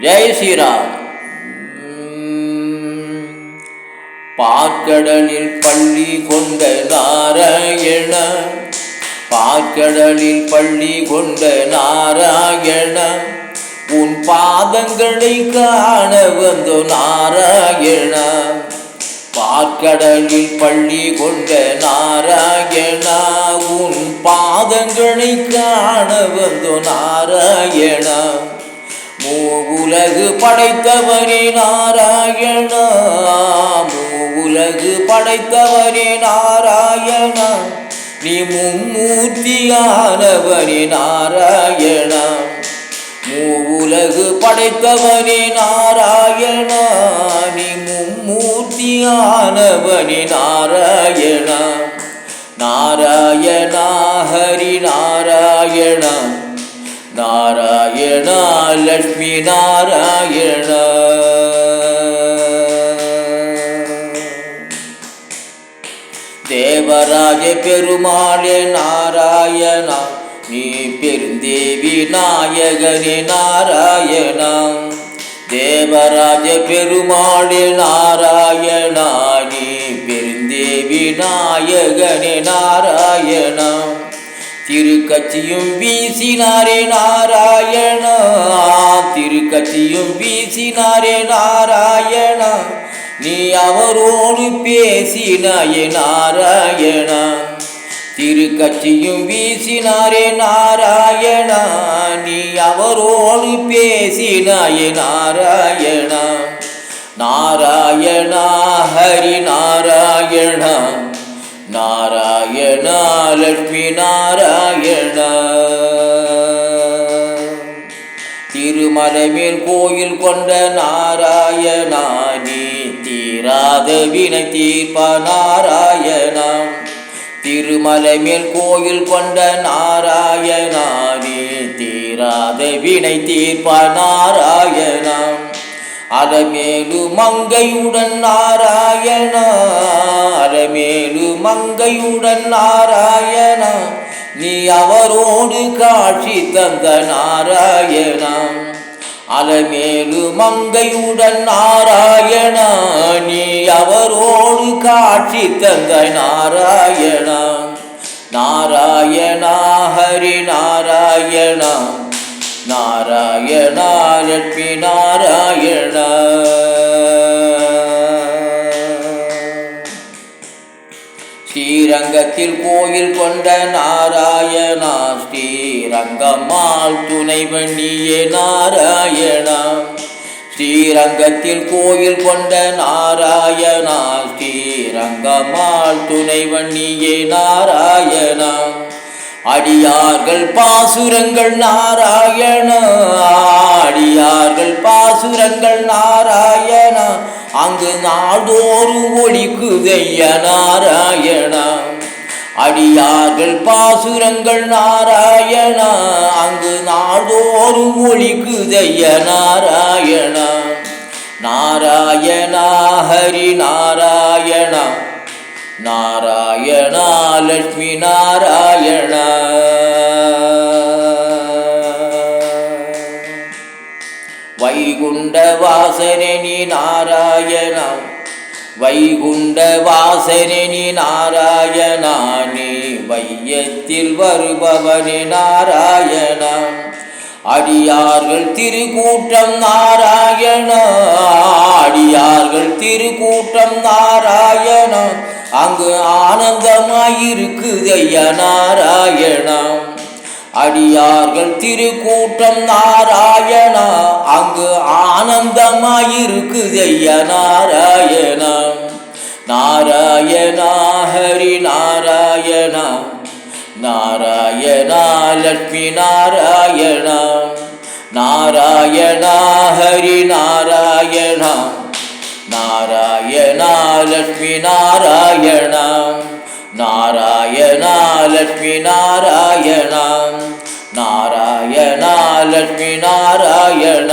ஜெய் ஸ்ரீராம். பார்க்கடலில் பள்ளி கொண்ட நாராயண, பார்க்கடலில் பள்ளி கொண்ட நாராயண, உன் பாதங்களை காண வந்தோ நாராயண. பார்க்கடலில் பள்ளி கொண்ட நாராயண, உன் பாதங்களை காண வந்தோ நாராயண. மூவுலகு படைத்தவரே நாராயண, மூவுலகு படைத்தவரே நாராயண, நீ மும்மூர்த்தியானவரே நாராயண. மூவுலகு படைத்தவரே நாராயண, நீ மும்மூர்த்தியானவரே நாராயண. நாராயண ஹரி நாராயண, நாராயண லக்ஷ்மி நாராயண. தேவராஜ பெருமாளே நாராயண, நீ பெருந்தேவி நாயகனே நாராயண. தேவராஜ பெருமாளே நாராயண, நீ பெருந்தேவி நாயகனே நாராயண. திருக்கட்சியும் வீசினாரே நாராயண, திருக்கட்சியும் வீசினாரே நாராயண, நீ அவரோடு பேசினாயே நாராயண. திருக்கட்சியும் வீசினாரே நாராயண, நீ அவரோடு பேசினாயே நாராயண. நாராயண ஹரி நாராயண, நாராயண லக்ஷ்மி நாராயண. திருமலை மேல் கோயில் கொண்ட நாராயண, நீ தீராத வினை தீர்ப்ப நாராயண. திருமலை மேல் கோயில் கொண்ட நாராயண, நீ தீராத வினை தீர்ப்ப நாராயண. அலமேலு மங்கையுடன் நாராயண, அலமேலு மங்கையுடன் நாராயண, நீ அவரோடு காட்சி தந்த நாராயண. அலமேலு மங்கையுடன் நாராயண, நீ அவரோடு காட்சி தந்த நாராயண. நாராயண ஹரி நாராயண, நாராயண லக்ஷ்மி நாராயண. ஸ்ரீரங்கத்தில் கோயில் கொண்ட நாராயண, ஸ்ரீரங்கம்மாள் துணைவண்ணியே நாராயண. ஸ்ரீரங்கத்தில் கோயில் கொண்ட நாராயண, ஸ்ரீரங்கம்மாள் துணைவண்ணியே நாராயண. அடியார்கள் பாசுரங்கள் நாராயண, அடியார்கள் பாசுரங்கள் நாராயண, அங்கு நாள்தோறும் ஒலிக்குதைய நாராயண. அடியார்கள் பாசுரங்கள் நாராயண, அங்கு நாள்தோறும் ஒலிக்குதைய நாராயண. நாராயண ஹரி நாராயண, நாராயண லக்ஷ்மி நாராயண. வைகுண்ட வாசனே நீ நாராயண, வைகுண்ட வாசனே நீ நாராயண, நீ வையத்தில் வருபவனே நாராயண. அடியார்கள் திருக்கூட்டம் நாராயண, அடியார்கள் திருக்கூட்டம் நாராயண, அங்கு ஆனந்தமாயிருக்குதைய நாராயண. அடியார்கள் திருக்கூட்டம் நாராயண, அங்கு ஆனந்தமாயிருக்குதைய நாராயண. நாராயண ஹரி நாராயண, நாராயண லக்ஷ்மி நாராயண. நாராயண ஹரி நாராயண, நாராயண லக்ஷ்மி நாராயண. நாராயண லக்ஷ்மி நாராயண, நாராயண லக்ஷ்மி நாராயண.